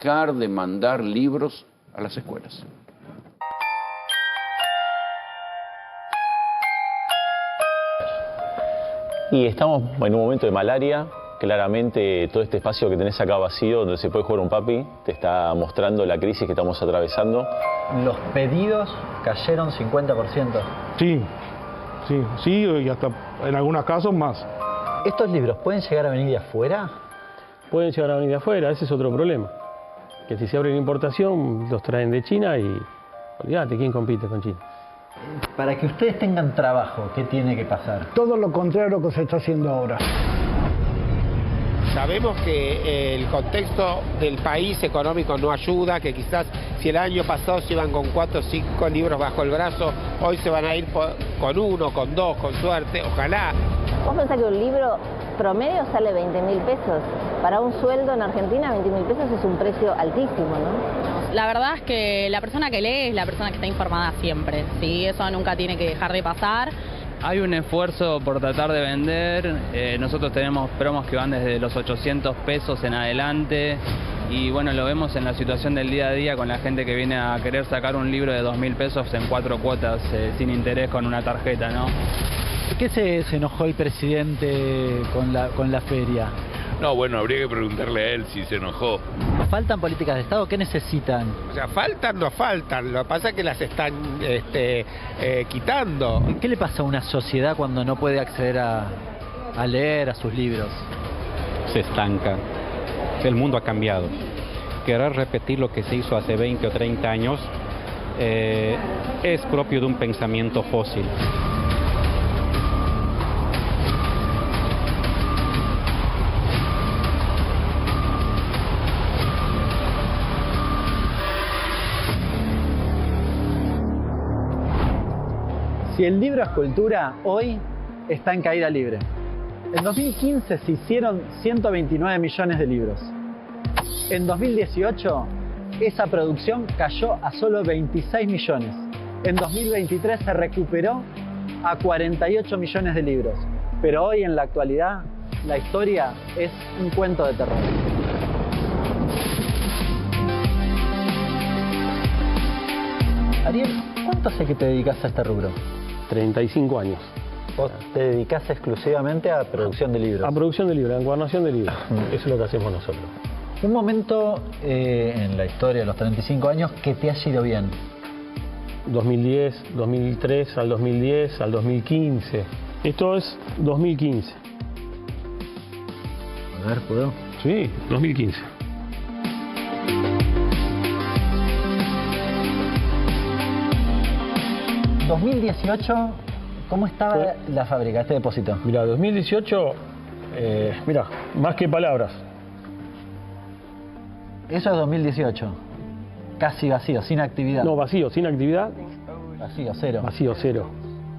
dejar de mandar libros a las escuelas. Y estamos en un momento de malaria. Claramente todo este espacio que tenés acá vacío, donde se puede jugar un papi, te está mostrando la crisis que estamos atravesando. Los pedidos cayeron 50%. Sí, y hasta en algunos casos más. ¿Estos libros pueden llegar a venir de afuera? Pueden llegar a venir de afuera, ese es otro problema. Que si se abre la importación, los traen de China y olvídate, ¿quién compite con China? Para que ustedes tengan trabajo, ¿qué tiene que pasar? Todo lo contrario a lo que se está haciendo ahora. Sabemos que el contexto del país económico no ayuda, que quizás si el año pasado se iban con 4 o 5 libros bajo el brazo, hoy se van a ir con 1, con 2, con suerte, ojalá. Vos pensás que un libro promedio sale 20.000 pesos. Para un sueldo en Argentina, 20.000 pesos es un precio altísimo, ¿no? La verdad es que la persona que lee es la persona que está informada siempre, ¿sí? Eso nunca tiene que dejar de pasar. Hay un esfuerzo por tratar de vender, nosotros tenemos promos que van desde los 800 pesos en adelante y bueno, lo vemos en la situación del día a día con la gente que viene a querer sacar un libro de 2.000 pesos en 4 cuotas sin interés con una tarjeta, ¿no? ¿Por qué se enojó el presidente con la feria? No, bueno, habría que preguntarle a él si se enojó. ¿Faltan políticas de Estado? ¿Qué necesitan? O sea, no faltan, lo que pasa es que las están quitando. ¿Qué le pasa a una sociedad cuando no puede acceder a leer a sus libros? Se estanca. El mundo ha cambiado. Querer repetir lo que se hizo hace 20 o 30 años es propio de un pensamiento fósil. Si el libro es cultura, hoy está en caída libre. En 2015 se hicieron 129 millones de libros. En 2018, esa producción cayó a solo 26 millones. En 2023 se recuperó a 48 millones de libros. Pero hoy, en la actualidad, la historia es un cuento de terror. Ariel, ¿cuánto hace que te dedicas a este rubro? 35 años. ¿Vos te dedicás exclusivamente a producción de libros? A producción de libros, a encuadernación de libros. Eso es lo que hacemos nosotros. Un momento en la historia de los 35 años que te ha ido bien. 2010, 2003, al 2010, al 2015. Esto es 2015. A ver, ¿puedo? Sí, 2015. ¿2018? ¿Cómo estaba la fábrica, este depósito? Mira, 2018, mira, más que palabras. Eso es 2018. Casi vacío, sin actividad. No, vacío, sin actividad. Vacío, cero. Vacío, cero.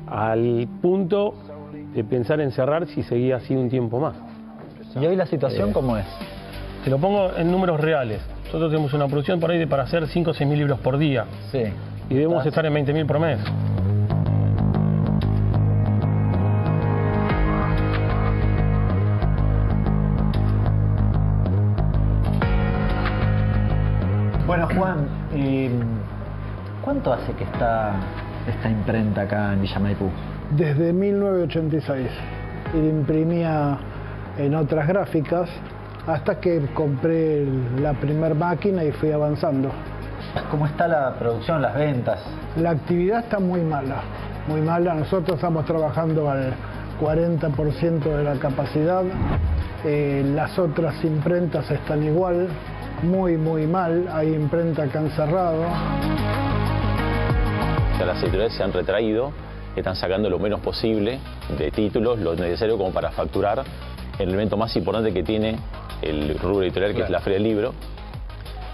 Al punto de pensar en cerrar si seguía así un tiempo más. ¿Y hoy la situación cómo es? Te lo pongo en números reales. Nosotros tenemos una producción por ahí para hacer 5 o 6 mil libros por día. Sí. Y debemos estar en 20.000 por mes. Bueno, Juan, ¿cuánto hace que está esta imprenta acá en Villa Maipú? Desde 1986. Imprimía en otras gráficas hasta que compré la primer máquina y fui avanzando. ¿Cómo está la producción, las ventas? La actividad está muy mala, muy mala. Nosotros estamos trabajando al 40% de la capacidad. Las otras imprentas están igual, muy mal. Hay imprentas que han cerrado. O sea, las editoriales se han retraído, están sacando lo menos posible de títulos, lo necesario como para facturar el elemento más importante que tiene el rubro editorial, que es la Feria del Libro.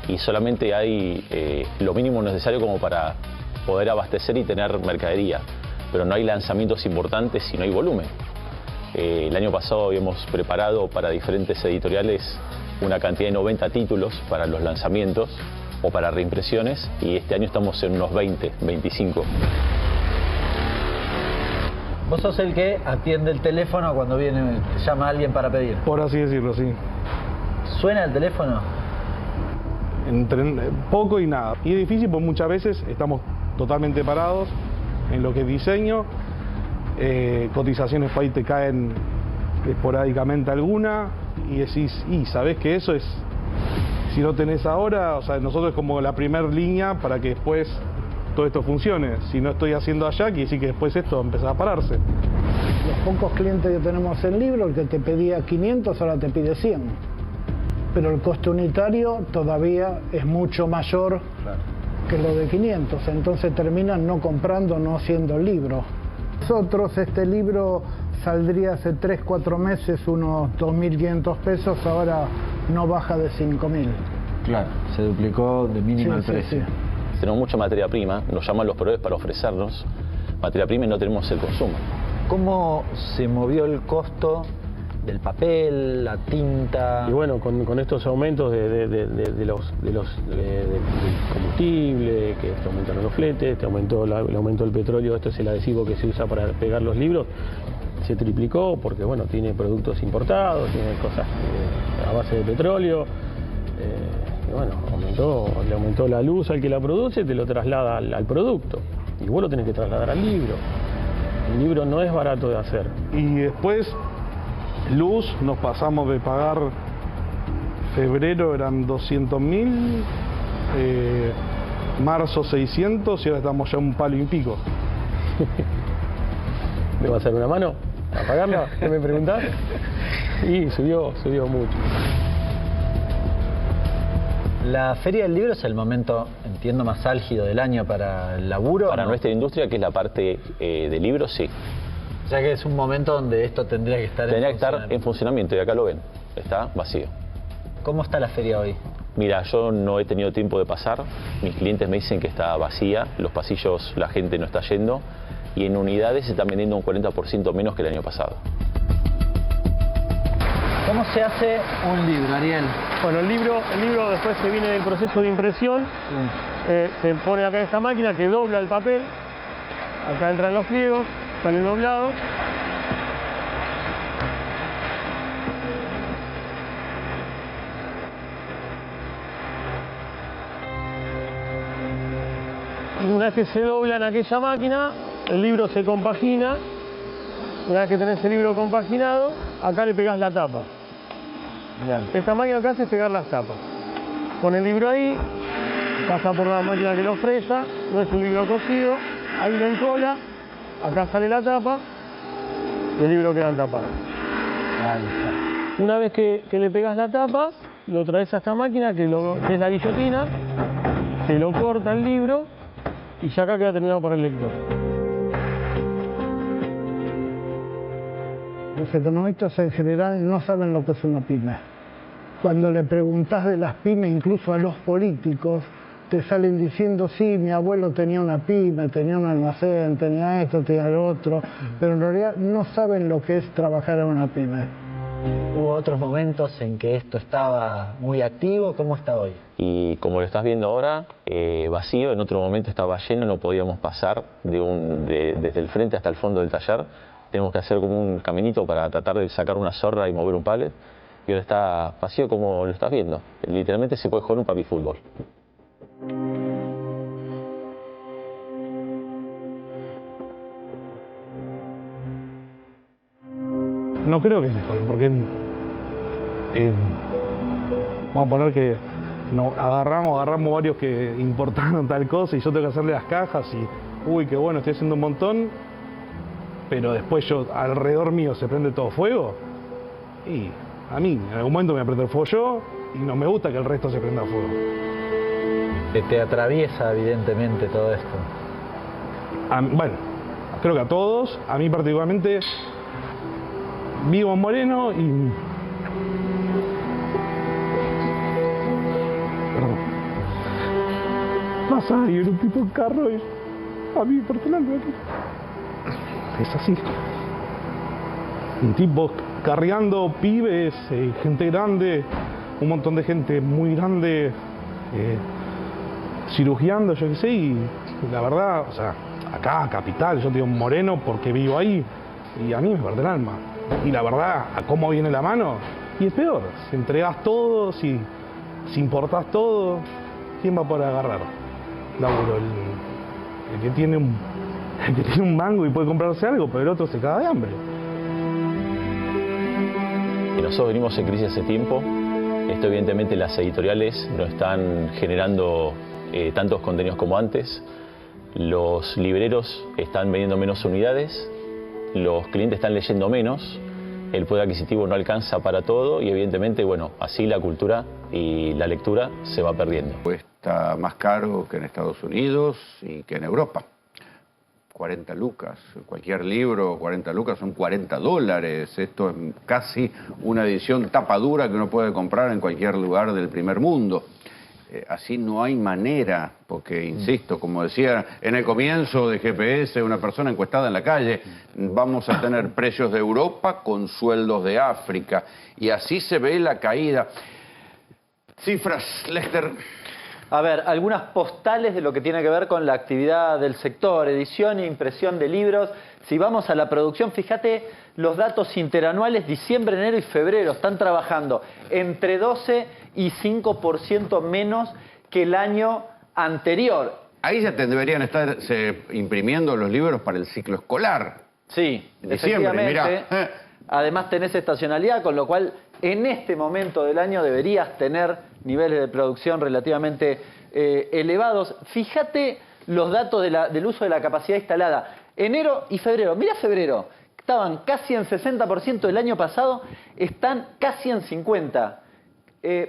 Y solamente hay lo mínimo necesario como para poder abastecer y tener mercadería. Pero no hay lanzamientos importantes y no hay volumen. El año pasado habíamos preparado para diferentes editoriales una cantidad de 90 títulos para los lanzamientos o para reimpresiones, y este año estamos en unos 20, 25. Vos sos el que atiende el teléfono cuando llama a alguien para pedir. Por así decirlo, sí. ¿Suena el teléfono? poco y nada. Y es difícil porque muchas veces estamos totalmente parados en lo que es diseño, cotizaciones por ahí te caen esporádicamente alguna y decís, sabés que eso es, si no tenés ahora, o sea, nosotros es como la primera línea para que después todo esto funcione. Si no estoy haciendo allá, quiere decir que después esto empieza a pararse. Los pocos clientes que tenemos en libro, el que te pedía 500 ahora te pide 100. Pero el coste unitario todavía es mucho mayor que lo de 500, entonces terminan no comprando, no haciendo el libro. Nosotros este libro saldría hace 3-4 meses unos 2.500 pesos, ahora no baja de 5.000. Claro, se duplicó de mínima el precio. Sí. Tenemos mucha materia prima, nos llaman los proveedores para ofrecernos materia prima y no tenemos el consumo. ¿Cómo se movió el costo del papel, la tinta? Y bueno, con estos aumentos del combustible, que te aumentaron los fletes, te aumentó el aumento del petróleo, esto es el adhesivo que se usa para pegar los libros, se triplicó porque bueno, tiene productos importados, tiene cosas a base de petróleo. Y bueno, le aumentó la luz al que la produce, te lo traslada al producto. Y vos lo tenés que trasladar al libro. El libro no es barato de hacer. Y después, luz, nos pasamos de pagar, febrero eran 200.000, marzo 600 y ahora estamos ya un palo y pico. ¿Me va a hacer una mano a pagarla? ¿Qué me preguntás? Sí, subió mucho. La Feria del Libro es el momento, entiendo, más álgido del año para el laburo. Para nuestra industria, que es la parte de libros, sí. O sea que es un momento donde esto tendría que estar en funcionamiento y acá lo ven, está vacío. ¿Cómo está la feria hoy? Mira, yo no he tenido tiempo de pasar, mis clientes me dicen que está vacía, los pasillos la gente no está yendo y en unidades se están vendiendo un 40% menos que el año pasado. ¿Cómo se hace un libro, Ariel? Bueno, el libro después se viene del proceso de impresión, se pone acá esta máquina que dobla el papel, acá entran los pliegos, salen doblados. Y una vez que se dobla en aquella máquina, el libro se compagina. Una vez que tenés el libro compaginado, acá le pegás la tapa. Bien. Esta máquina lo que hace es pegar las tapas. Pone el libro ahí, pasa por la máquina que lo fresa, no es un libro cosido, ahí lo encola, acá sale la tapa y el libro queda tapado. Una vez que le pegas la tapa, lo traes a esta máquina que es la guillotina, se lo corta el libro y ya acá queda terminado para el lector. Los economistas en general no saben lo que es una pyme. Cuando le preguntás de las pymes, incluso a los políticos, te salen diciendo, sí, mi abuelo tenía una pyme, tenía un almacén, tenía esto, tenía lo otro, pero en realidad no saben lo que es trabajar en una pyme. ¿Hubo otros momentos en que esto estaba muy activo? ¿Cómo está hoy? Y como lo estás viendo ahora, vacío, en otro momento estaba lleno, no podíamos pasar desde el frente hasta el fondo del taller. Tenemos que hacer como un caminito para tratar de sacar una zorra y mover un pallet. Y ahora está vacío como lo estás viendo. Literalmente se puede jugar un papi fútbol. No creo que mejor, porque vamos a poner que agarramos varios que importaron tal cosa y yo tengo que hacerle las cajas y uy, qué bueno, estoy haciendo un montón, pero después alrededor mío se prende todo fuego y a mí en algún momento me voy a prender fuego yo y no me gusta que el resto se prenda fuego. Te atraviesa evidentemente todo esto. Bueno, creo que a todos, a mí particularmente. Vivo en Moreno y... Perdón. Pasa y era un tipo en carro y a mí personalmente es así. Un tipo carreando pibes, gente grande, un montón de gente muy grande, cirugiando, yo qué sé, y la verdad, o sea, acá, capital, yo digo Moreno porque vivo ahí y a mí me parte el alma. Y la verdad, a cómo viene la mano, y es peor, si entregas todo, si Si importás todo, ¿quién va a poder agarrar laburo? El que tiene un mango y puede comprarse algo, pero el otro se caga de hambre. Y nosotros venimos en crisis hace tiempo. Esto evidentemente las editoriales no están generando tantos contenidos como antes. Los libreros están vendiendo menos unidades, los clientes están leyendo menos, el poder adquisitivo no alcanza para todo y evidentemente, bueno, así la cultura y la lectura se va perdiendo. Cuesta más caro que en Estados Unidos y que en Europa. 40 lucas, cualquier libro, 40 lucas son $40. Esto es casi una edición tapadura que uno puede comprar en cualquier lugar del primer mundo. Así no hay manera, porque insisto, como decía en el comienzo de GPS, una persona encuestada en la calle, vamos a tener precios de Europa con sueldos de África, y así se ve la caída. Cifras, Lester. A ver, algunas postales de lo que tiene que ver con la actividad del sector, edición e impresión de libros. Si vamos a la producción, fíjate los datos interanuales, diciembre, enero y febrero, están trabajando entre 12 y 5% menos que el año anterior. Ahí ya deberían estar imprimiendo los libros para el ciclo escolar. Sí, diciembre, efectivamente. mirá. Además tenés estacionalidad, con lo cual en este momento del año deberías tener niveles de producción relativamente elevados. Fíjate los datos del uso de la capacidad instalada. Enero y febrero. Mira febrero. Estaban casi en 60% el año pasado, están casi en 50%.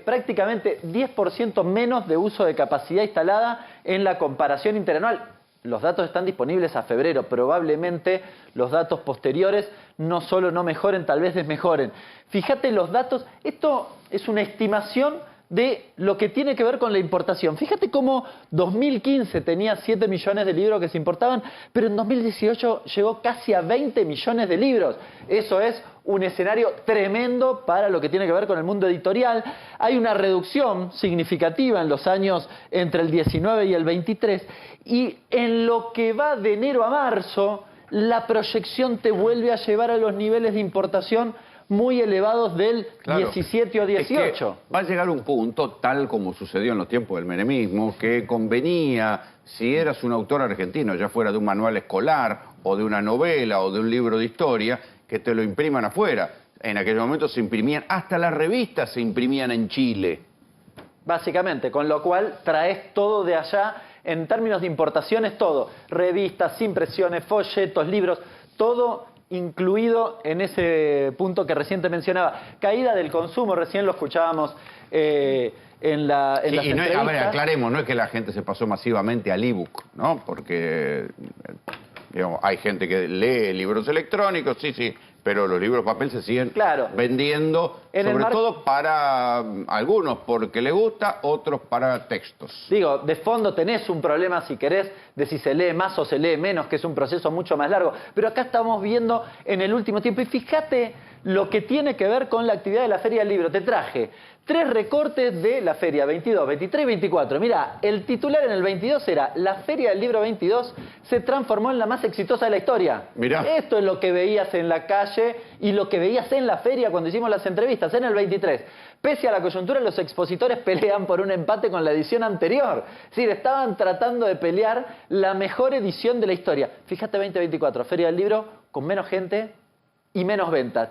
Prácticamente 10% menos de uso de capacidad instalada en la comparación interanual. Los datos están disponibles a febrero. Probablemente los datos posteriores no solo no mejoren, tal vez desmejoren. Fíjate los datos. Esto es una estimación de lo que tiene que ver con la importación. Fíjate cómo 2015 tenía 7 millones de libros que se importaban, pero en 2018 llegó casi a 20 millones de libros. Eso es un escenario tremendo para lo que tiene que ver con el mundo editorial. Hay una reducción significativa en los años entre el 19 y el 23, y en lo que va de enero a marzo, la proyección te vuelve a llevar a los niveles de importación muy elevados del 17 o 18. Es que va a llegar un punto, tal como sucedió en los tiempos del menemismo, que convenía, si eras un autor argentino, ya fuera de un manual escolar, o de una novela, o de un libro de historia, que te lo impriman afuera. En aquel momento se imprimían, hasta las revistas se imprimían en Chile. Básicamente, con lo cual traes todo de allá, en términos de importaciones, todo. Revistas, impresiones, folletos, libros, todo incluido en ese punto que recién te mencionaba. Caída del consumo, recién lo escuchábamos en las entrevistas. A ver, aclaremos, no es que la gente se pasó masivamente al ebook, ¿no? Porque digamos, hay gente que lee libros electrónicos, sí, pero los libros de papel se siguen vendiendo, sobre todo para algunos porque les gusta, otros para textos. Digo, de fondo tenés un problema, si querés, de si se lee más o se lee menos, que es un proceso mucho más largo. Pero acá estamos viendo en el último tiempo, y fíjate lo que tiene que ver con la actividad de la Feria del Libro. Te traje 3 recortes de la Feria 22, 23 y 24. Mira, el titular en el 22 era: la Feria del Libro 22 se transformó en la más exitosa de la historia. Mirá. Esto es lo que veías en la calle y lo que veías en la feria cuando hicimos las entrevistas. En el 23, pese a la coyuntura, los expositores pelean por un empate con la edición anterior. Es decir, estaban tratando de pelear la mejor edición de la historia. Fíjate, 2024, Feria del Libro con menos gente y menos ventas.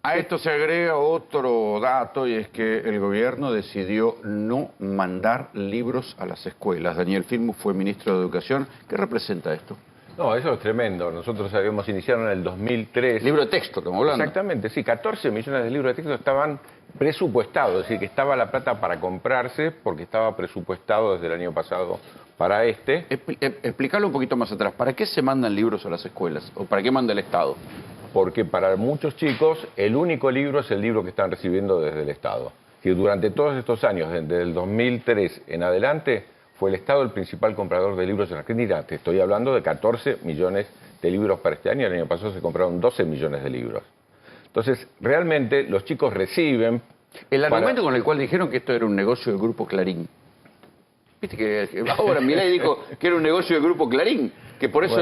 A esto se agrega otro dato, y es que el gobierno decidió no mandar libros a las escuelas. Daniel Filmus fue ministro de Educación. ¿Qué representa esto? No, eso es tremendo. Nosotros habíamos iniciado en el 2003. Libro de texto, estamos hablando. Exactamente, sí. 14 millones de libros de texto estaban presupuestados, es decir, que estaba la plata para comprarse porque estaba presupuestado desde el año pasado para este. Explicarlo un poquito más atrás. ¿Para qué se mandan libros a las escuelas? ¿O para qué manda el Estado? Porque para muchos chicos el único libro es el libro que están recibiendo desde el Estado. Que durante todos estos años, desde el 2003 en adelante, fue el Estado el principal comprador de libros en Argentina. Te estoy hablando de 14 millones de libros para este año. El año pasado se compraron 12 millones de libros. Entonces, realmente los chicos reciben... El argumento con el cual dijeron que esto era un negocio del Grupo Clarín. Viste que ahora Milei dijo que era un negocio del Grupo Clarín, que por eso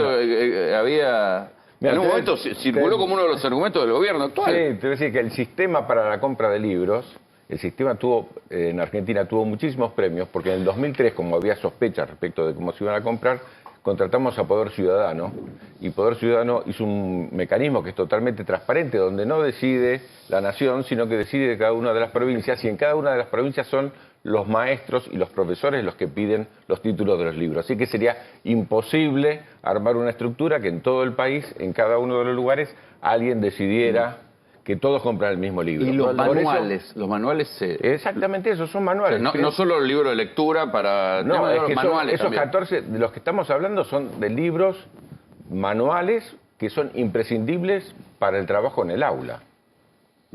había... En un momento circuló como uno de los argumentos del gobierno actual. Sí, te voy a decir que el sistema para la compra de libros el sistema en Argentina tuvo muchísimos premios, porque en el 2003, como había sospechas respecto de cómo se iban a comprar, contratamos a Poder Ciudadano, y Poder Ciudadano hizo un mecanismo que es totalmente transparente, donde no decide la nación, sino que decide cada una de las provincias, y en cada una de las provincias son los maestros y los profesores los que piden los títulos de los libros. Así que sería imposible armar una estructura que en todo el país, en cada uno de los lugares, alguien decidiera que todos compran el mismo libro. Y los manuales... Exactamente eso, son manuales. O sea, no solo el libro de lectura para... No, es que manuales esos 14, de los que estamos hablando, son de libros manuales que son imprescindibles para el trabajo en el aula.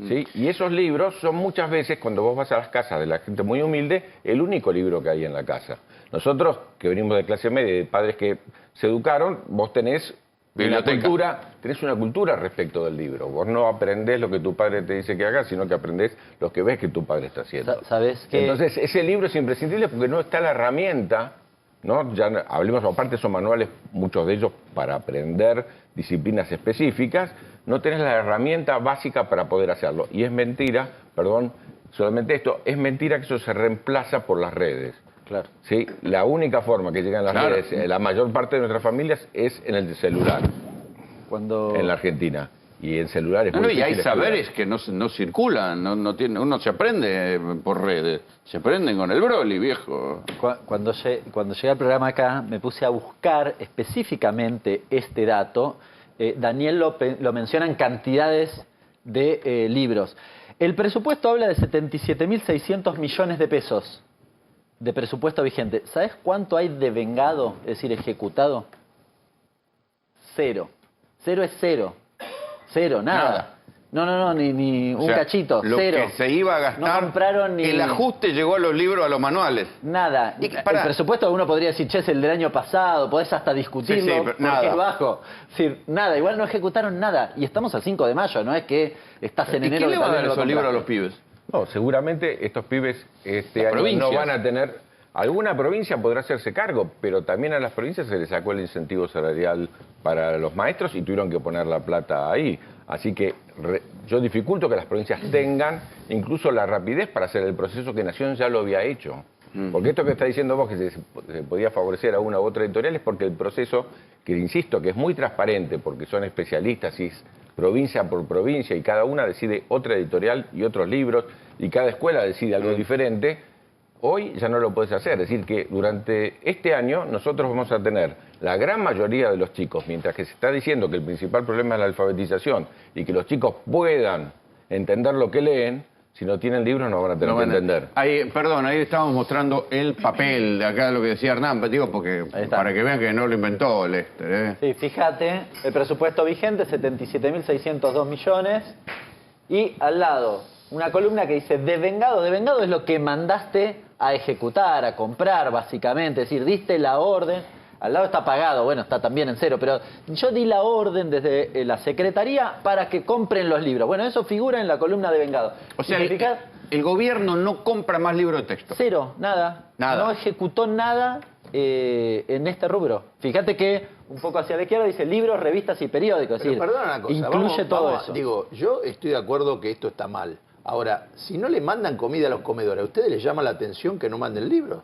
¿Sí? Y esos libros son muchas veces, cuando vos vas a las casas de la gente muy humilde, el único libro que hay en la casa. Nosotros, que venimos de clase media, de padres que se educaron, vos tenés una cultura respecto del libro. Vos no aprendés lo que tu padre te dice que hagas, sino que aprendés lo que ves que tu padre está haciendo. ¿Sabés qué? Entonces, ese libro es imprescindible porque no está la herramienta, ¿no? Ya hablemos, aparte son manuales, muchos de ellos para aprender disciplinas específicas, no tenés la herramienta básica para poder hacerlo. Y es mentira, perdón, solamente esto, es mentira que eso se reemplaza por las redes. Claro. ¿Sí? La única forma que llegan las redes, la mayor parte de nuestras familias, es en el celular. En la Argentina. Y en celulares. Y hay saberes que no circulan, uno se aprende por redes, se aprenden con el Broly, viejo. Cuando llegué al programa acá, me puse a buscar específicamente este dato. Daniel lo menciona en cantidades de libros. El presupuesto habla de 77.600 millones de pesos de presupuesto vigente. ¿Sabes cuánto hay devengado, es decir, ejecutado? Cero. Cero es cero. Cero, nada. No, ni un cachito, lo cero. Que se iba a gastar, no compraron ni... el ajuste llegó a los libros, a los manuales. Nada. El presupuesto uno podría decir, che, es el del año pasado, podés hasta discutirlo, pero porque es bajo. Es decir, nada, igual no ejecutaron nada. Y estamos al 5 de mayo, no es que estás en enero... ¿Y quién le va a dar esos libros a los pibes? No, seguramente estos pibes este año no van a tener... Alguna provincia podrá hacerse cargo, pero también a las provincias se les sacó el incentivo salarial para los maestros y tuvieron que poner la plata ahí. Así que yo dificulto que las provincias tengan incluso la rapidez para hacer el proceso que Nación ya lo había hecho. Porque esto que está diciendo vos, que se podía favorecer a una u otra editorial, es porque el proceso, que insisto, que es muy transparente, porque son especialistas y es provincia por provincia y cada una decide otra editorial y otros libros y cada escuela decide algo diferente. Hoy ya no lo puedes hacer, es decir que durante este año nosotros vamos a tener la gran mayoría de los chicos, mientras que se está diciendo que el principal problema es la alfabetización y que los chicos puedan entender lo que leen, si no tienen libros no van a tener que entender. Ahí estamos mostrando el papel de acá, lo que decía Hernán, digo, porque para que vean que no lo inventó Lester. Sí, fíjate, el presupuesto vigente, 77.602 millones, y al lado una columna que dice devengado. Devengado es lo que mandaste a ejecutar, a comprar, básicamente. Es decir, diste la orden. Al lado está pagado, bueno, está también en cero, pero yo di la orden desde la Secretaría para que compren los libros. Bueno, eso figura en la columna devengado. O sea, el gobierno no compra más libros de texto. Cero, nada. No ejecutó nada en este rubro. Fíjate que un poco hacia la izquierda dice libros, revistas y periódicos. Pero perdona una cosa, incluye todo eso. Digo, yo estoy de acuerdo que esto está mal. Ahora, si no le mandan comida a los comedores, ¿a ustedes les llama la atención que no manden libros?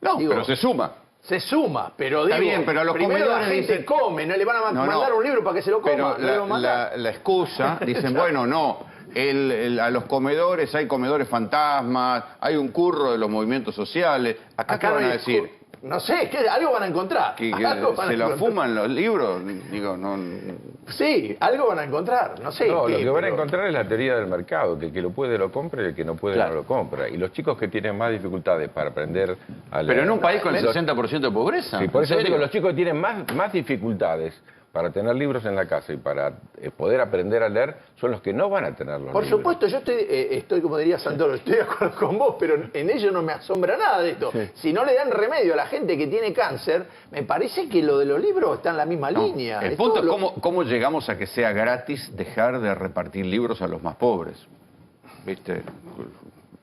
No, pero se suma. Se suma, pero está bien, pero a los primero comedores la gente come, no le van a mandar un libro para que se lo coma. Pero la excusa, dicen, bueno, no, a los comedores hay comedores fantasmas, hay un curro de los movimientos sociales. Acá van a decir... No sé, que algo van a encontrar. ¿Que se lo fuman los libros? Digo, no... Sí, algo van a encontrar, no sé. No, lo que van a encontrar es la teoría del mercado, que el que lo puede lo compra y el que no puede no lo compra. Y los chicos que tienen más dificultades para aprender a leer... Pero en un país con el 60% de pobreza. Sí, por eso digo, los chicos que tienen más dificultades para tener libros en la casa y para poder aprender a leer, son los que no van a tener los libros. Por supuesto, yo estoy, como diría Santoro, estoy de acuerdo con vos, pero en ello no me asombra nada de esto. Sí. Si no le dan remedio a la gente que tiene cáncer, me parece que lo de los libros está en la misma línea. El punto es cómo llegamos a que sea gratis dejar de repartir libros a los más pobres. ¿Viste?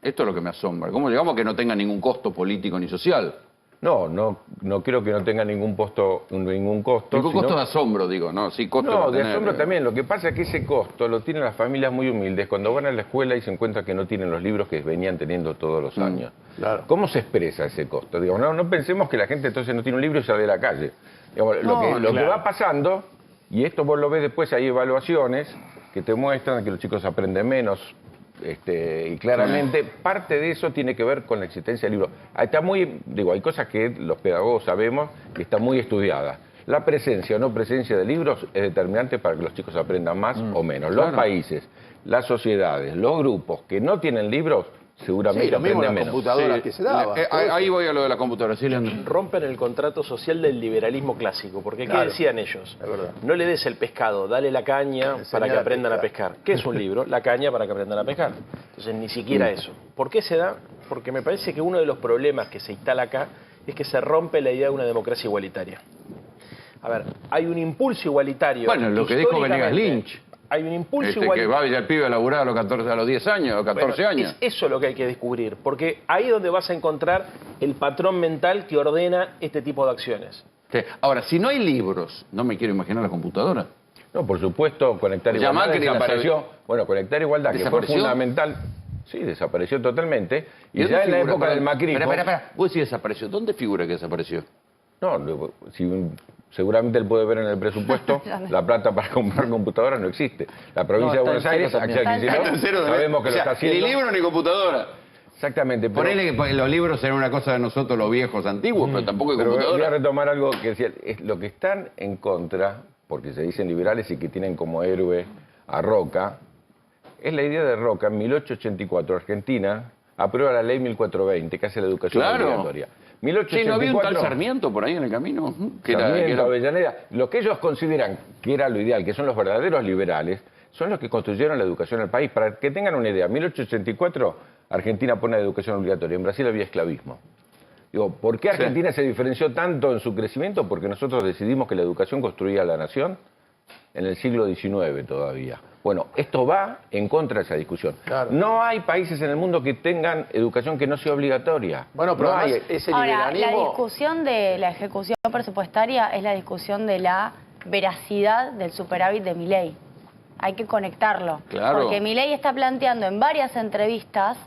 Esto es lo que me asombra. ¿Cómo llegamos a que no tenga ningún costo político ni social? No creo que no tenga ningún costo. Ningún costo de asombro, digo, ¿no? Sí, costo no, de asombro también. Lo que pasa es que ese costo lo tienen las familias muy humildes cuando van a la escuela y se encuentran que no tienen los libros que venían teniendo todos los años. Claro. ¿Cómo se expresa ese costo? Digo, no pensemos que la gente entonces no tiene un libro y sale de la calle. Digamos, lo que va pasando, y esto vos lo ves después, hay evaluaciones que te muestran que los chicos aprenden menos. Y claramente parte de eso tiene que ver con la existencia del libro. Está muy, hay cosas que los pedagogos sabemos y está muy estudiada. La presencia o no presencia de libros es determinante para que los chicos aprendan más o menos. Los países, las sociedades, los grupos que no tienen libros, seguramente aprenden menos. Computadoras que se daban. Ahí voy a lo de la computadora. Sí, rompen el contrato social del liberalismo clásico, porque ¿qué decían ellos? No le des el pescado, dale la caña para que aprendan a pescar. ¿Qué es un libro? La caña para que aprendan a pescar. Entonces ni siquiera eso. ¿Por qué se da? Porque me parece que uno de los problemas que se instala acá es que se rompe la idea de una democracia igualitaria. A ver, hay un impulso igualitario. Bueno, lo que dijo Venegas Lynch. Hay un impulso igualitario. Que va ya el pibe a laburar a los 10 años, a los 14 años. Eso es lo que hay que descubrir, porque ahí es donde vas a encontrar el patrón mental que ordena este tipo de acciones. Sí. Ahora, si no hay libros, no me quiero imaginar la computadora. No, por supuesto, Conectar Igualdad desapareció. Bueno, Conectar Igualdad, que fue fundamental. Sí, desapareció totalmente. Y ya en la época del macrismo... Espera, vos decís desapareció. ¿Dónde figura que desapareció? No, seguramente él puede ver en el presupuesto la plata para comprar computadoras no existe. La provincia de Buenos Aires, sabemos que lo está haciendo. Ni libro ni computadora. Exactamente. Ponele que los libros eran una cosa de nosotros los viejos antiguos, pero tampoco hay computadora. Voy a retomar algo que decía, es lo que están en contra, porque se dicen liberales y que tienen como héroe a Roca, es la idea de Roca. En 1884 Argentina aprueba la ley 1420 que hace la educación obligatoria. 1884, ¿no había un tal Sarmiento por ahí en el camino? Sarmiento, Avellaneda. Lo que ellos consideran que era lo ideal, que son los verdaderos liberales, son los que construyeron la educación del país. Para que tengan una idea, en 1884 Argentina pone la educación obligatoria. En Brasil había esclavismo. Digo, ¿por qué Argentina se diferenció tanto en su crecimiento? Porque nosotros decidimos que la educación construía la nación en el siglo XIX todavía. Bueno, esto va en contra de esa discusión. Claro. No hay países en el mundo que tengan educación que no sea obligatoria. Bueno, pero no hay ese liberalismo... Ahora, la discusión de la ejecución presupuestaria es la discusión de la veracidad del superávit de Milei. Hay que conectarlo. Claro. Porque Milei está planteando en varias entrevistas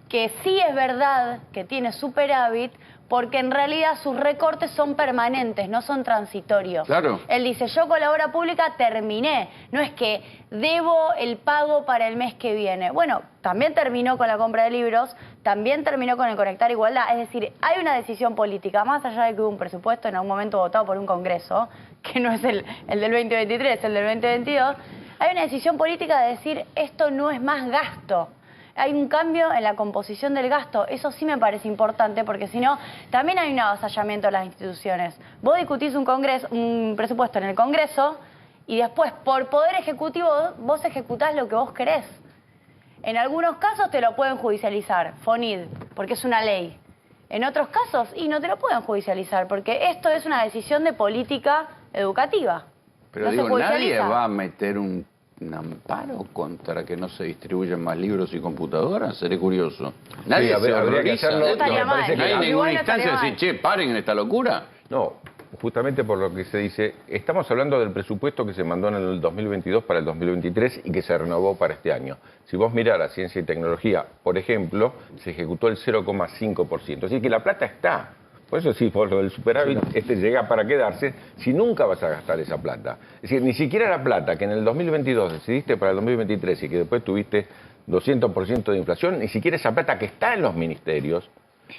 que sí es verdad que tiene superávit, porque en realidad sus recortes son permanentes, no son transitorios. Claro. Él dice, yo con la obra pública terminé, no es que debo el pago para el mes que viene. Bueno, también terminó con la compra de libros, también terminó con el Conectar Igualdad, es decir, hay una decisión política, más allá de que hubo un presupuesto en algún momento votado por un Congreso, que no es el del 2023, el del 2022, hay una decisión política de decir, esto no es más gasto. Hay un cambio en la composición del gasto. Eso sí me parece importante, porque si no, también hay un avasallamiento de las instituciones. Vos discutís un presupuesto en el Congreso y después, por poder ejecutivo, vos ejecutás lo que vos querés. En algunos casos te lo pueden judicializar, FONID, porque es una ley. En otros casos, y no te lo pueden judicializar, porque esto es una decisión de política educativa. Pero no digo, nadie va a meter un amparo contra que no se distribuyan más libros y computadoras. Seré curioso. Nadie se horroriza. No hay ninguna instancia de decir, che, paren en esta locura. No, justamente por lo que se dice, estamos hablando del presupuesto que se mandó en el 2022 para el 2023 y que se renovó para este año. Si vos mirás ciencia y tecnología, por ejemplo, se ejecutó el 0,5%. Así que la plata está. Por eso sí, por lo del superávit, llega para quedarse, si nunca vas a gastar esa plata. Es decir, ni siquiera la plata que en el 2022 decidiste para el 2023 y que después tuviste 200% de inflación, ni siquiera esa plata que está en los ministerios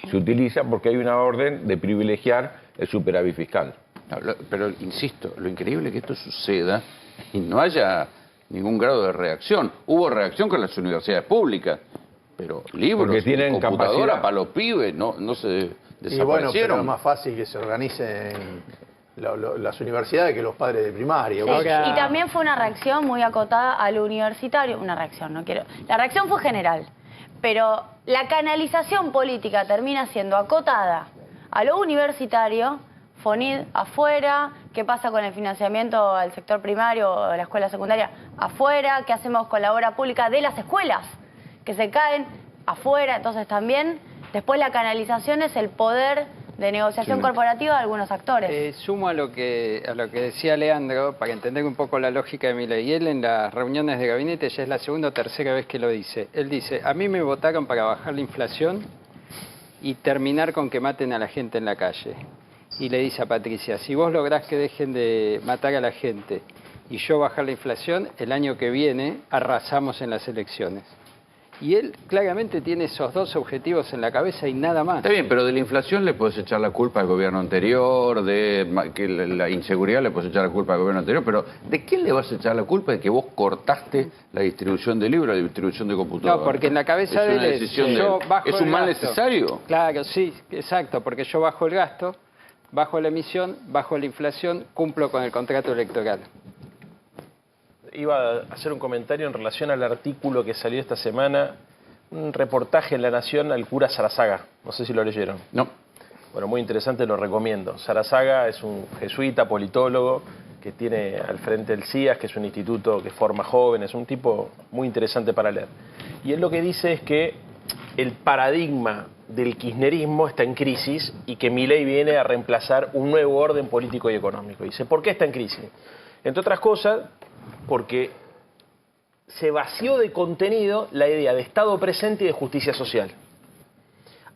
se utiliza porque hay una orden de privilegiar el superávit fiscal. Pero insisto, lo increíble es que esto suceda y no haya ningún grado de reacción. Hubo reacción con las universidades públicas, pero libros, tienen computadora para los pibes, no se desaparecieron. Y bueno, pero es más fácil que se organicen las universidades que los padres de primaria. Sí, y también fue una reacción muy acotada al universitario. Una reacción, no quiero... La reacción fue general, pero la canalización política termina siendo acotada a lo universitario, FONID afuera, qué pasa con el financiamiento al sector primario o de la escuela secundaria afuera, qué hacemos con la obra pública de las escuelas que se caen afuera. Entonces también después la canalización es el poder de negociación corporativa de algunos actores. Sumo a lo que decía Leandro, para entender un poco la lógica de Milei. Y él en las reuniones de gabinete ya es la segunda o tercera vez que lo dice. Él dice, a mí me votaron para bajar la inflación y terminar con que maten a la gente en la calle. Y le dice a Patricia, si vos lográs que dejen de matar a la gente y yo bajar la inflación, el año que viene arrasamos en las elecciones. Y él claramente tiene esos dos objetivos en la cabeza y nada más. Está bien, pero de la inflación le puedes echar la culpa al gobierno anterior, de que la inseguridad le puedes echar la culpa al gobierno anterior, pero ¿de quién le vas a echar la culpa de que vos cortaste la distribución de libros, la distribución de computadoras? No, porque en la cabeza de él es un mal necesario. Claro, sí, exacto, porque yo bajo el gasto, bajo la emisión, bajo la inflación, cumplo con el contrato electoral. Iba a hacer un comentario en relación al artículo que salió esta semana, un reportaje en La Nación al cura Sarazaga. No sé si lo leyeron. No. Bueno, muy interesante, lo recomiendo. Sarazaga es un jesuita, politólogo, que tiene al frente el CIAS, que es un instituto que forma jóvenes, un tipo muy interesante para leer. Y él lo que dice es que el paradigma del kirchnerismo está en crisis y que Milei viene a reemplazar un nuevo orden político y económico. Dice, ¿por qué está en crisis? Entre otras cosas, porque se vació de contenido la idea de Estado presente y de justicia social.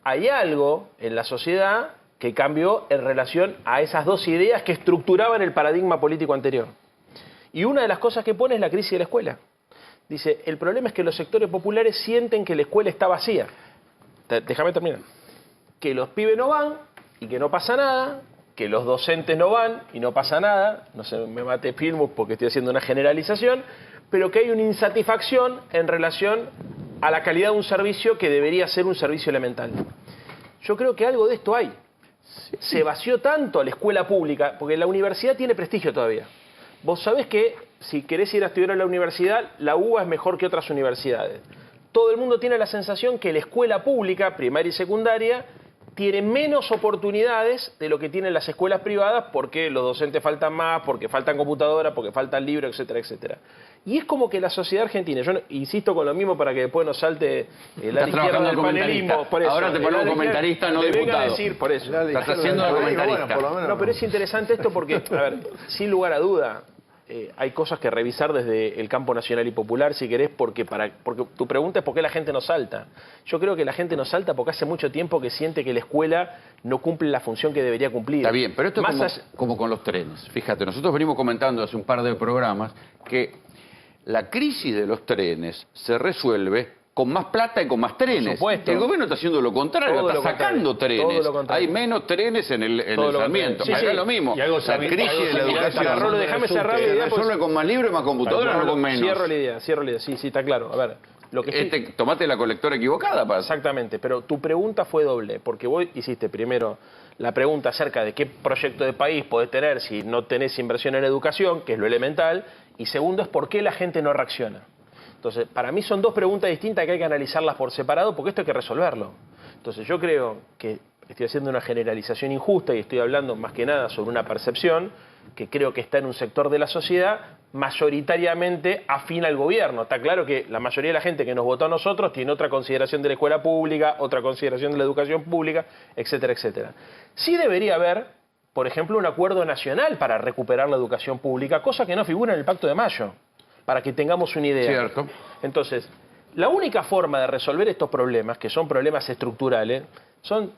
Hay algo en la sociedad que cambió en relación a esas dos ideas que estructuraban el paradigma político anterior. Y una de las cosas que pone es la crisis de la escuela. Dice, el problema es que los sectores populares sienten que la escuela está vacía. Déjame terminar. Que los pibes no van y que no pasa nada, que los docentes no van y no pasa nada, no se me mate Filmus porque estoy haciendo una generalización, pero que hay una insatisfacción en relación a la calidad de un servicio que debería ser un servicio elemental. Yo creo que algo de esto hay. Se vació tanto a la escuela pública, porque la universidad tiene prestigio todavía. Vos sabés que si querés ir a estudiar a la universidad, la UBA es mejor que otras universidades. Todo el mundo tiene la sensación que la escuela pública, primaria y secundaria, tiene menos oportunidades de lo que tienen las escuelas privadas porque los docentes faltan más, porque faltan computadoras, porque faltan libros, etcétera, etcétera. Y es como que la sociedad argentina, yo insisto con lo mismo para que después nos salte el ala izquierda del panelismo. Por eso, ahora te ponemos comentarista, no diputado. Venga a decir, por eso. Estás haciendo de comentarista. No, pero es interesante esto porque, a ver, sin lugar a duda, hay cosas que revisar desde el campo nacional y popular, si querés, porque tu pregunta es por qué la gente nos salta. Yo creo que la gente nos salta porque hace mucho tiempo que siente que la escuela no cumple la función que debería cumplir. Está bien, pero esto es como con los trenes. Fíjate, nosotros venimos comentando hace un par de programas que la crisis de los trenes se resuelve con más plata y con más trenes. Por supuesto. El gobierno está haciendo lo contrario, está sacando trenes. Hay menos trenes en el Sarmiento. Acá es lo mismo. La crisis de la educación déjame cerrar la se idea. resuelve con más libros y más computadoras, no con menos. Cierro la idea. Sí, está claro. A ver, lo que tomate la colectora equivocada. Exactamente, pero tu pregunta fue doble, porque vos hiciste primero la pregunta acerca de qué proyecto de país podés tener si no tenés inversión en educación, que es lo elemental, y segundo es por qué la gente no reacciona. Entonces, para mí son dos preguntas distintas que hay que analizarlas por separado porque esto hay que resolverlo. Entonces, yo creo que estoy haciendo una generalización injusta y estoy hablando más que nada sobre una percepción que creo que está en un sector de la sociedad mayoritariamente afín al gobierno. Está claro que la mayoría de la gente que nos votó a nosotros tiene otra consideración de la escuela pública, otra consideración de la educación pública, etcétera, etcétera. Sí debería haber, por ejemplo, un acuerdo nacional para recuperar la educación pública, cosa que no figura en el Pacto de Mayo, para que tengamos una idea. Cierto. Entonces, la única forma de resolver estos problemas, que son problemas estructurales, son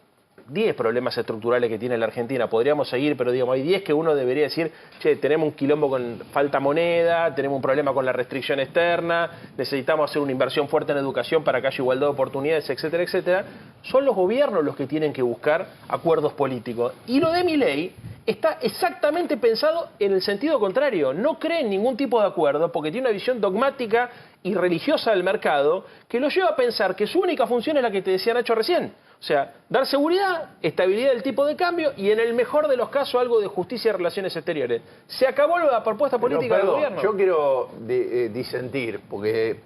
10 problemas estructurales que tiene la Argentina. Podríamos seguir, pero digamos, hay 10 que uno debería decir, che, tenemos un quilombo con falta moneda, tenemos un problema con la restricción externa, necesitamos hacer una inversión fuerte en educación para que haya igualdad de oportunidades, etcétera, etcétera. Son los gobiernos los que tienen que buscar acuerdos políticos. Y lo de Milei está exactamente pensado en el sentido contrario. No cree en ningún tipo de acuerdo porque tiene una visión dogmática y religiosa del mercado que lo lleva a pensar que su única función es la que te decía Nacho recién. O sea, dar seguridad, estabilidad del tipo de cambio y en el mejor de los casos algo de justicia y relaciones exteriores. Se acabó la propuesta política del gobierno. Yo quiero disentir porque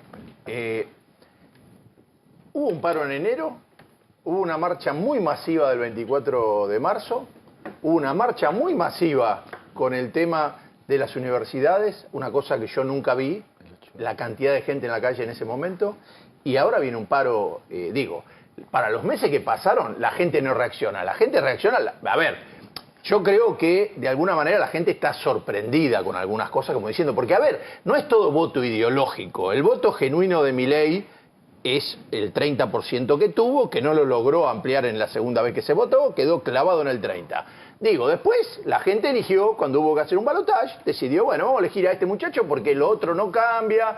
hubo un paro en enero, hubo una marcha muy masiva del 24 de marzo, hubo una marcha muy masiva con el tema de las universidades, una cosa que yo nunca vi, la cantidad de gente en la calle en ese momento, y ahora viene un paro, para los meses que pasaron, la gente no reacciona. La gente reacciona... A ver, yo creo que de alguna manera la gente está sorprendida con algunas cosas, como diciendo, porque a ver, no es todo voto ideológico. El voto genuino de Milei es el 30% que tuvo, que no lo logró ampliar en la segunda vez que se votó, quedó clavado en el 30%. Digo, después la gente eligió, cuando hubo que hacer un balotaje, decidió, bueno, vamos a elegir a este muchacho porque lo otro no cambia.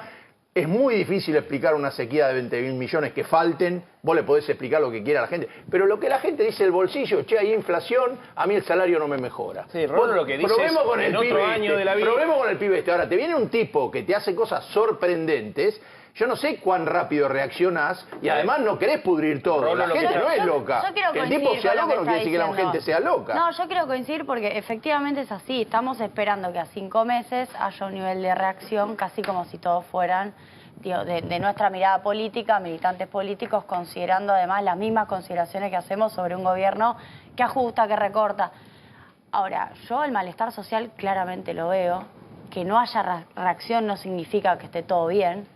Es muy difícil explicar una sequía de 20.000 millones que falten. Vos le podés explicar lo que quiera a la gente. Pero lo que la gente dice el bolsillo, che, hay inflación, a mí el salario no me mejora. Sí, Rolo, lo que dice probemos con el pibe año de la vida. Probemos con el pibe este. Ahora, te viene un tipo que te hace cosas sorprendentes. Yo no sé cuán rápido reaccionás y además no querés pudrir todo. Rolo, la gente no es loca. Yo quiero que el tipo sea loco no quiere decir que la gente sea loca. No, yo quiero coincidir porque efectivamente es así. Estamos esperando que a 5 meses haya un nivel de reacción casi como si todos fueran de nuestra mirada política, militantes políticos, considerando además las mismas consideraciones que hacemos sobre un gobierno que ajusta, que recorta. Ahora, yo el malestar social claramente lo veo. Que no haya reacción no significa que esté todo bien.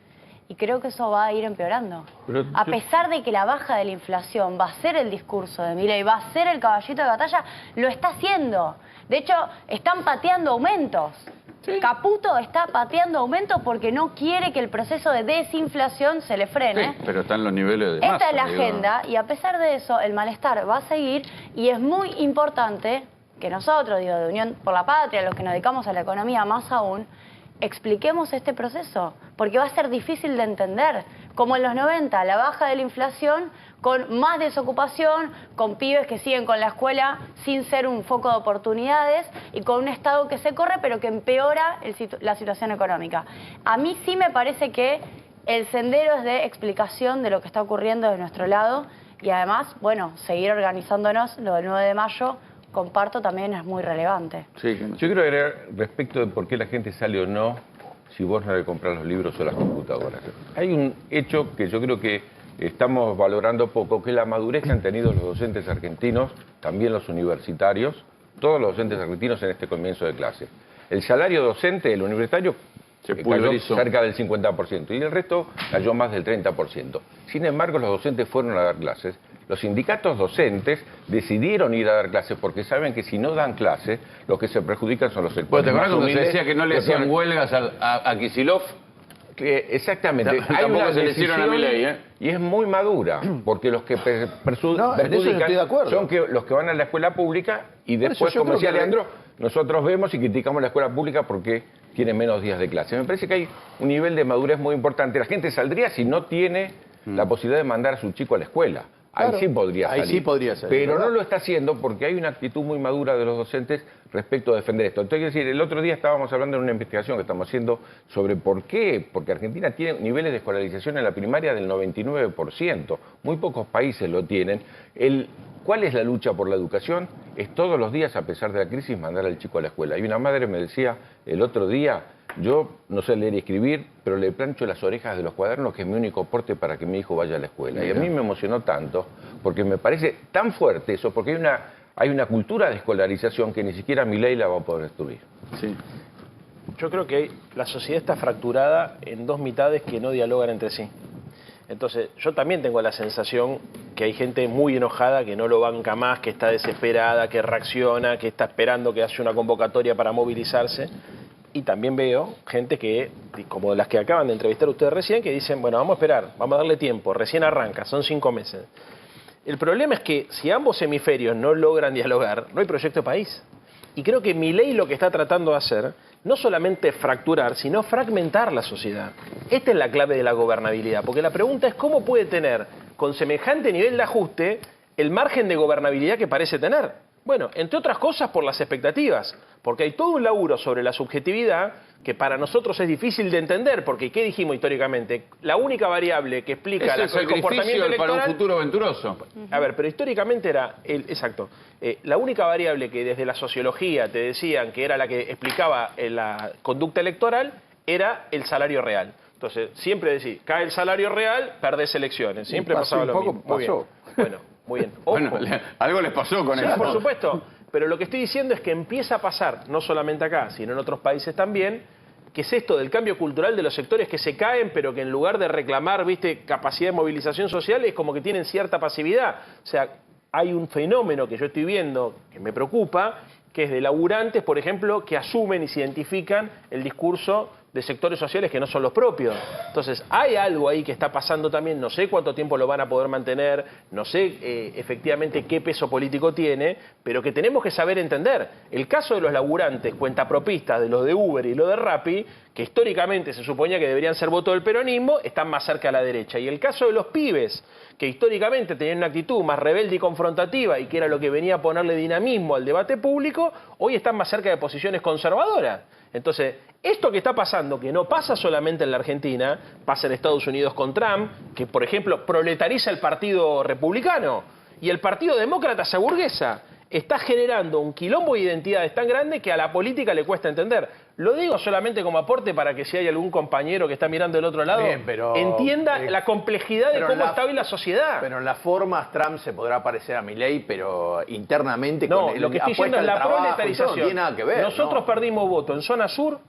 Y creo que eso va a ir empeorando. A pesar de que la baja de la inflación va a ser el discurso de Milei, va a ser el caballito de batalla, lo está haciendo. De hecho, están pateando aumentos. Sí. Caputo está pateando aumentos porque no quiere que el proceso de desinflación se le frene. Sí, pero están los niveles de Esta masa, es la digo. agenda y a pesar de eso, el malestar va a seguir y es muy importante que nosotros, digo, de Unión por la Patria, los que nos dedicamos a la economía más aún, expliquemos este proceso, porque va a ser difícil de entender. Como en los 90, la baja de la inflación, con más desocupación, con pibes que siguen con la escuela sin ser un foco de oportunidades y con un Estado que se corre pero que empeora la situación económica. A mí sí me parece que el sendero es de explicación de lo que está ocurriendo de nuestro lado y además, bueno, seguir organizándonos, lo del 9 de mayo, comparto, también es muy relevante. Sí, yo quiero agregar respecto de por qué la gente sale o no si vos no le compras los libros o las computadoras. Hay un hecho que yo creo que estamos valorando poco, que es la madurez que han tenido los docentes argentinos, también los universitarios, todos los docentes argentinos en este comienzo de clase. El salario docente, el universitario, cayó cerca del 50% y el resto cayó más del 30%. Sin embargo, los docentes fueron a dar clases. Los sindicatos docentes decidieron ir a dar clases porque saben que si no dan clases, los que se perjudican son los sectores. ¿Te acuerdas más cuando se humildes, decía que no le hacían huelgas a Kicillof? Exactamente. Hay Tampoco una se le hicieron a decisión Milei, y es muy madura, porque los que en eso perjudican estoy de acuerdo. son los que van a la escuela pública y Por después, eso yo como creo decía que Leandro, nosotros vemos y criticamos la escuela pública porque tiene menos días de clase. Me parece que hay un nivel de madurez muy importante. La gente saldría si no tiene la posibilidad de mandar a su chico a la escuela. Claro, Ahí sí podría salir. ahí sí podría salir, pero ¿verdad? no lo está haciendo porque hay una actitud muy madura de los docentes respecto a defender esto. Entonces, quiero decir, el otro día estábamos hablando de una investigación que estamos haciendo sobre por qué, porque Argentina tiene niveles de escolarización en la primaria del 99%, muy pocos países lo tienen. ¿Cuál es la lucha por la educación? Es todos los días, a pesar de la crisis, mandar al chico a la escuela. Y una madre me decía el otro día, yo no sé leer y escribir, pero le plancho las orejas de los cuadernos, que es mi único aporte para que mi hijo vaya a la escuela. Y a mí me emocionó tanto, porque me parece tan fuerte eso, porque hay una cultura de escolarización que ni siquiera Milei la va a poder destruir. Sí. Yo creo que la sociedad está fracturada en dos mitades que no dialogan entre sí. Entonces, yo también tengo la sensación que hay gente muy enojada, que no lo banca más, que está desesperada, que reacciona, que está esperando que haya una convocatoria para movilizarse. Y también veo gente que, como las que acaban de entrevistar ustedes recién, que dicen, bueno, vamos a esperar, vamos a darle tiempo, recién arranca, son 5 meses. El problema es que si ambos hemisferios no logran dialogar, no hay proyecto de país. Y creo que Milei lo que está tratando de hacer, no solamente fracturar, sino fragmentar la sociedad. Esta es la clave de la gobernabilidad, porque la pregunta es cómo puede tener, con semejante nivel de ajuste, el margen de gobernabilidad que parece tener. Bueno, entre otras cosas por las expectativas, porque hay todo un laburo sobre la subjetividad que para nosotros es difícil de entender, porque ¿qué dijimos históricamente? La única variable que explica el comportamiento electoral... para un futuro venturoso. A ver, pero históricamente era... Exacto. La única variable que desde la sociología te decían que era la que explicaba la conducta electoral era el salario real. Entonces, siempre decís, cae el salario real, perdés elecciones. Siempre pasaba lo mismo. Muy bien. Bueno, muy bien. Ojo. Bueno, algo les pasó con eso. Sí, por supuesto. Pero lo que estoy diciendo es que empieza a pasar, no solamente acá, sino en otros países también, que es esto del cambio cultural de los sectores que se caen, pero que en lugar de reclamar, viste, capacidad de movilización social, es como que tienen cierta pasividad. O sea, hay un fenómeno que yo estoy viendo que me preocupa, que es de laburantes, por ejemplo, que asumen y se identifican el discurso de sectores sociales que no son los propios. Entonces, hay algo ahí que está pasando también, no sé cuánto tiempo lo van a poder mantener, no sé efectivamente qué peso político tiene, pero que tenemos que saber entender. El caso de los laburantes, cuentapropistas, de los de Uber y los de Rappi, que históricamente se suponía que deberían ser voto del peronismo, están más cerca a la derecha. Y el caso de los pibes, que históricamente tenían una actitud más rebelde y confrontativa, y que era lo que venía a ponerle dinamismo al debate público, hoy están más cerca de posiciones conservadoras. Entonces, esto que está pasando, que no pasa solamente en la Argentina, pasa en Estados Unidos con Trump, que por ejemplo proletariza el Partido Republicano, y el Partido Demócrata se aburguesa, está generando un quilombo de identidades tan grande que a la política le cuesta entender. Lo digo solamente como aporte para que si hay algún compañero que está mirando del otro lado, bien, pero, entienda la complejidad de cómo está hoy la sociedad. Pero en las formas Trump se podrá parecer a Milei, pero internamente no, con el lo que estoy diciendo es la proletarización. No tiene nada que ver. Nosotros perdimos votos en zona sur,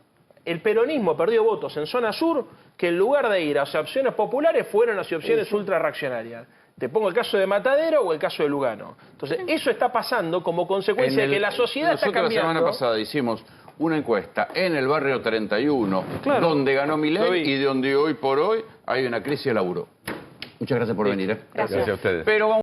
el peronismo perdió votos en zona sur, que en lugar de ir hacia opciones populares fueron hacia opciones ultra reaccionarias. Te pongo el caso de Matadero o el caso de Lugano. Entonces, eso está pasando como consecuencia de que la sociedad está cambiando. Nosotros la semana pasada hicimos una encuesta en el barrio 31, claro, donde ganó Milei y donde hoy por hoy hay una crisis de laburo. Muchas gracias por venir. Gracias a ustedes. Pero vamos